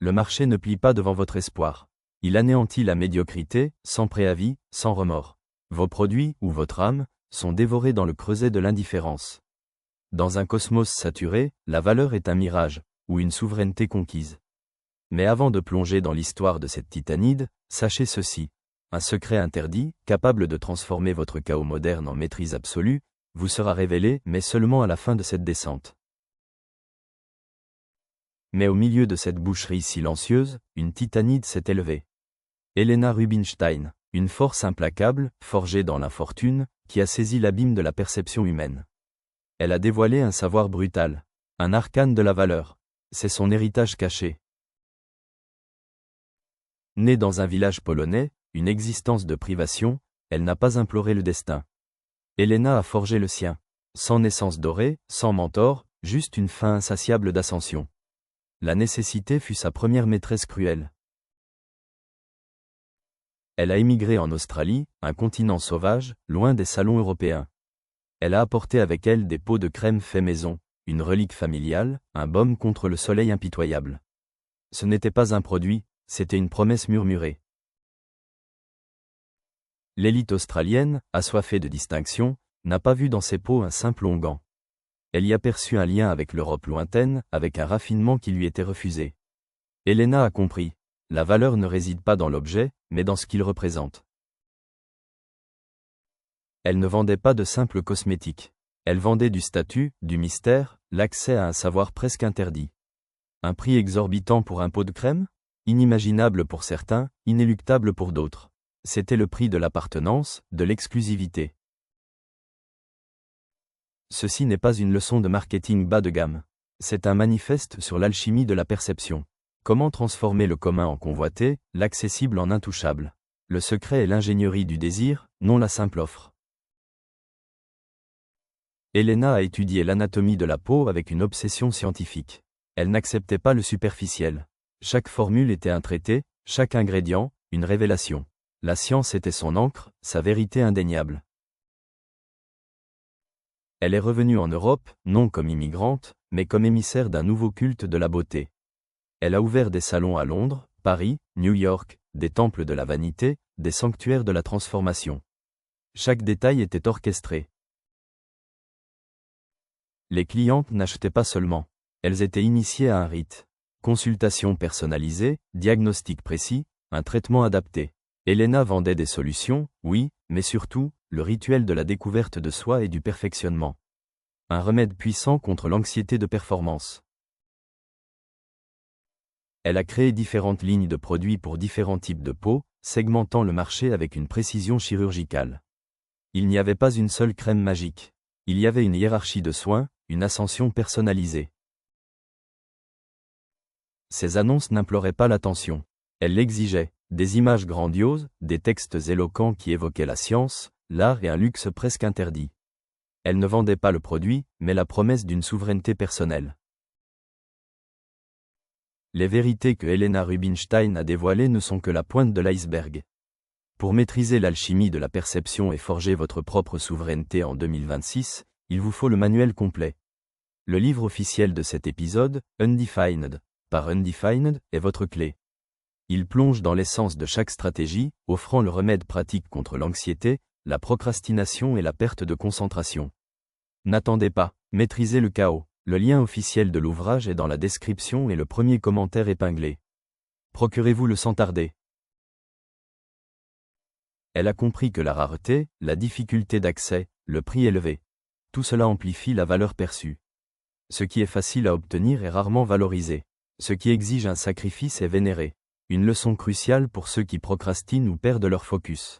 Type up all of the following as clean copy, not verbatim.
Le marché ne plie pas devant votre espoir. Il anéantit la médiocrité, sans préavis, sans remords. Vos produits, ou votre âme, sont dévorés dans le creuset de l'indifférence. Dans un cosmos saturé, la valeur est un mirage, ou une souveraineté conquise. Mais avant de plonger dans l'histoire de cette titanide, sachez ceci. Un secret interdit, capable de transformer votre chaos moderne en maîtrise absolue, vous sera révélé, mais seulement à la fin de cette descente. Mais au milieu de cette boucherie silencieuse, une titanide s'est élevée. Helena Rubinstein, une force implacable, forgée dans l'infortune, qui a saisi l'abîme de la perception humaine. Elle a dévoilé un savoir brutal, un arcane de la valeur. C'est son héritage caché. Née dans un village polonais, une existence de privation, elle n'a pas imploré le destin. Helena a forgé le sien. Sans naissance dorée, sans mentor, juste une faim insatiable d'ascension. La nécessité fut sa première maîtresse cruelle. Elle a émigré en Australie, un continent sauvage, loin des salons européens. Elle a apporté avec elle des pots de crème fait maison, une relique familiale, un baume contre le soleil impitoyable. Ce n'était pas un produit, c'était une promesse murmurée. L'élite australienne, assoiffée de distinction, n'a pas vu dans ses pots un simple onguent. Elle y aperçut un lien avec l'Europe lointaine, avec un raffinement qui lui était refusé. Helena a compris, la valeur ne réside pas dans l'objet, mais dans ce qu'il représente. Elle ne vendait pas de simples cosmétiques. Elle vendait du statut, du mystère, l'accès à un savoir presque interdit. Un prix exorbitant pour un pot de crème? Inimaginable pour certains, inéluctable pour d'autres. C'était le prix de l'appartenance, de l'exclusivité. Ceci n'est pas une leçon de marketing bas de gamme. C'est un manifeste sur l'alchimie de la perception. Comment transformer le commun en convoité, l'accessible en intouchable. Le secret est l'ingénierie du désir, non la simple offre. Helena a étudié l'anatomie de la peau avec une obsession scientifique. Elle n'acceptait pas le superficiel. Chaque formule était un traité, chaque ingrédient, une révélation. La science était son encre, sa vérité indéniable. Elle est revenue en Europe, non comme immigrante, mais comme émissaire d'un nouveau culte de la beauté. Elle a ouvert des salons à Londres, Paris, New York, des temples de la vanité, des sanctuaires de la transformation. Chaque détail était orchestré. Les clientes n'achetaient pas seulement. Elles étaient initiées à un rite. Consultation personnalisée, diagnostic précis, un traitement adapté. Helena vendait des solutions, oui, mais surtout, le rituel de la découverte de soi et du perfectionnement. Un remède puissant contre l'anxiété de performance. Elle a créé différentes lignes de produits pour différents types de peau, segmentant le marché avec une précision chirurgicale. Il n'y avait pas une seule crème magique. Il y avait une hiérarchie de soins, une ascension personnalisée. Ces annonces n'imploraient pas l'attention. Elles l'exigeaient. Des images grandioses, des textes éloquents qui évoquaient la science, l'art et un luxe presque interdit. Elle ne vendait pas le produit, mais la promesse d'une souveraineté personnelle. Les vérités que Helena Rubinstein a dévoilées ne sont que la pointe de l'iceberg. Pour maîtriser l'alchimie de la perception et forger votre propre souveraineté en 2026, il vous faut le manuel complet. Le livre officiel de cet épisode, Undefined, par Undefined, est votre clé. Il plonge dans l'essence de chaque stratégie, offrant le remède pratique contre l'anxiété, la procrastination et la perte de concentration. N'attendez pas, maîtrisez le chaos. Le lien officiel de l'ouvrage est dans la description et le premier commentaire épinglé. Procurez-vous-le sans tarder. Elle a compris que la rareté, la difficulté d'accès, le prix élevé, tout cela amplifie la valeur perçue. Ce qui est facile à obtenir est rarement valorisé. Ce qui exige un sacrifice est vénéré. Une leçon cruciale pour ceux qui procrastinent ou perdent leur focus.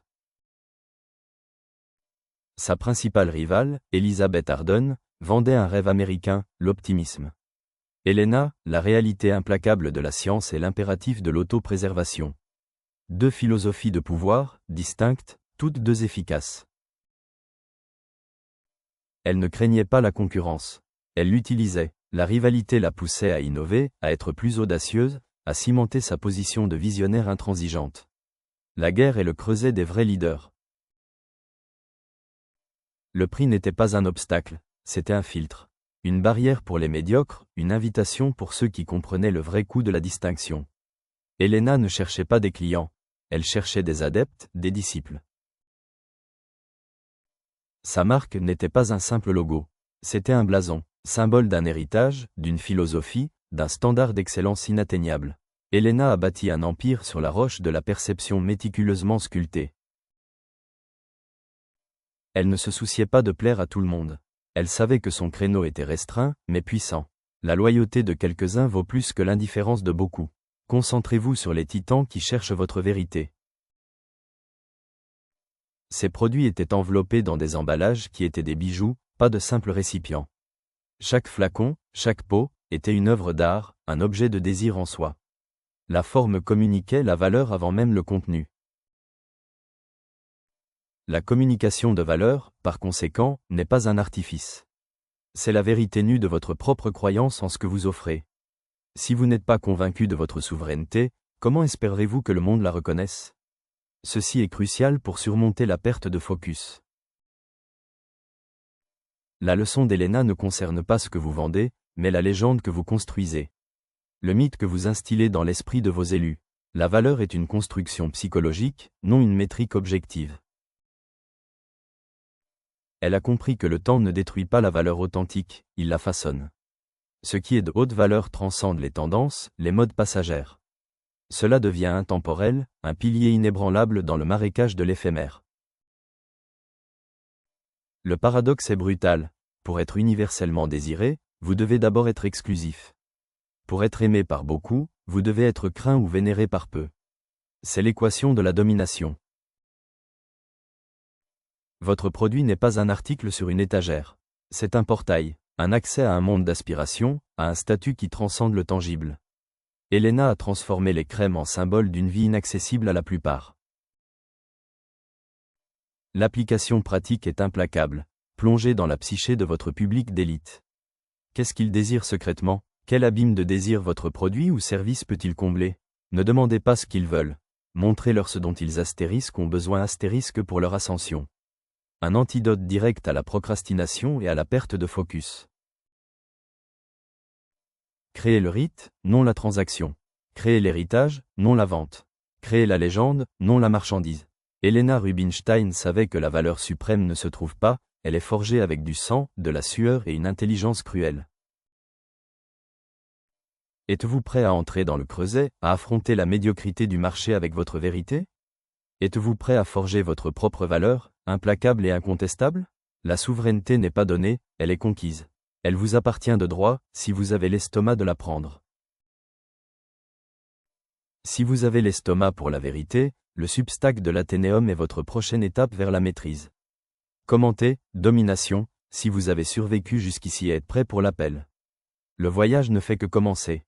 Sa principale rivale, Elizabeth Arden, vendait un rêve américain, l'optimisme. Helena, la réalité implacable de la science et l'impératif de l'autopréservation. Deux philosophies de pouvoir, distinctes, toutes deux efficaces. Elle ne craignait pas la concurrence. Elle l'utilisait. La rivalité la poussait à innover, à être plus audacieuse, à cimenter sa position de visionnaire intransigeante. La guerre est le creuset des vrais leaders. Le prix n'était pas un obstacle, c'était un filtre. Une barrière pour les médiocres, une invitation pour ceux qui comprenaient le vrai coût de la distinction. Elena ne cherchait pas des clients, elle cherchait des adeptes, des disciples. Sa marque n'était pas un simple logo, c'était un blason, symbole d'un héritage, d'une philosophie, d'un standard d'excellence inatteignable. Elena a bâti un empire sur la roche de la perception méticuleusement sculptée. Elle ne se souciait pas de plaire à tout le monde. Elle savait que son créneau était restreint, mais puissant. La loyauté de quelques-uns vaut plus que l'indifférence de beaucoup. Concentrez-vous sur les titans qui cherchent votre vérité. Ces produits étaient enveloppés dans des emballages qui étaient des bijoux, pas de simples récipients. Chaque flacon, chaque pot, était une œuvre d'art, un objet de désir en soi. La forme communiquait la valeur avant même le contenu. La communication de valeur, par conséquent, n'est pas un artifice. C'est la vérité nue de votre propre croyance en ce que vous offrez. Si vous n'êtes pas convaincu de votre souveraineté, comment espérez-vous que le monde la reconnaisse ? Ceci est crucial pour surmonter la perte de focus. La leçon d'Elena ne concerne pas ce que vous vendez, mais la légende que vous construisez. Le mythe que vous instillez dans l'esprit de vos élus. La valeur est une construction psychologique, non une métrique objective. Elle a compris que le temps ne détruit pas la valeur authentique, il la façonne. Ce qui est de haute valeur transcende les tendances, les modes passagères. Cela devient intemporel, un pilier inébranlable dans le marécage de l'éphémère. Le paradoxe est brutal. Pour être universellement désiré, vous devez d'abord être exclusif. Pour être aimé par beaucoup, vous devez être craint ou vénéré par peu. C'est l'équation de la domination. Votre produit n'est pas un article sur une étagère. C'est un portail, un accès à un monde d'aspiration, à un statut qui transcende le tangible. Elena a transformé les crèmes en symbole d'une vie inaccessible à la plupart. L'application pratique est implacable. Plongez dans la psyché de votre public d'élite. Qu'est-ce qu'il désire secrètement ? Quel abîme de désir votre produit ou service peut-il combler ? Ne demandez pas ce qu'ils veulent. Montrez-leur ce dont ils ont besoin pour leur ascension. Un antidote direct à la procrastination et à la perte de focus. Créez le rite, non la transaction. Créez l'héritage, non la vente. Créez la légende, non la marchandise. Elena Rubinstein savait que la valeur suprême ne se trouve pas, elle est forgée avec du sang, de la sueur et une intelligence cruelle. Êtes-vous prêt à entrer dans le creuset, à affronter la médiocrité du marché avec votre vérité ? Êtes-vous prêt à forger votre propre valeur, implacable et incontestable ? La souveraineté n'est pas donnée, elle est conquise. Elle vous appartient de droit, si vous avez l'estomac de la prendre. Si vous avez l'estomac pour la vérité, le Substack de l'Athénéum est votre prochaine étape vers la maîtrise. Commentez, domination, si vous avez survécu jusqu'ici et êtes prêt pour l'appel. Le voyage ne fait que commencer.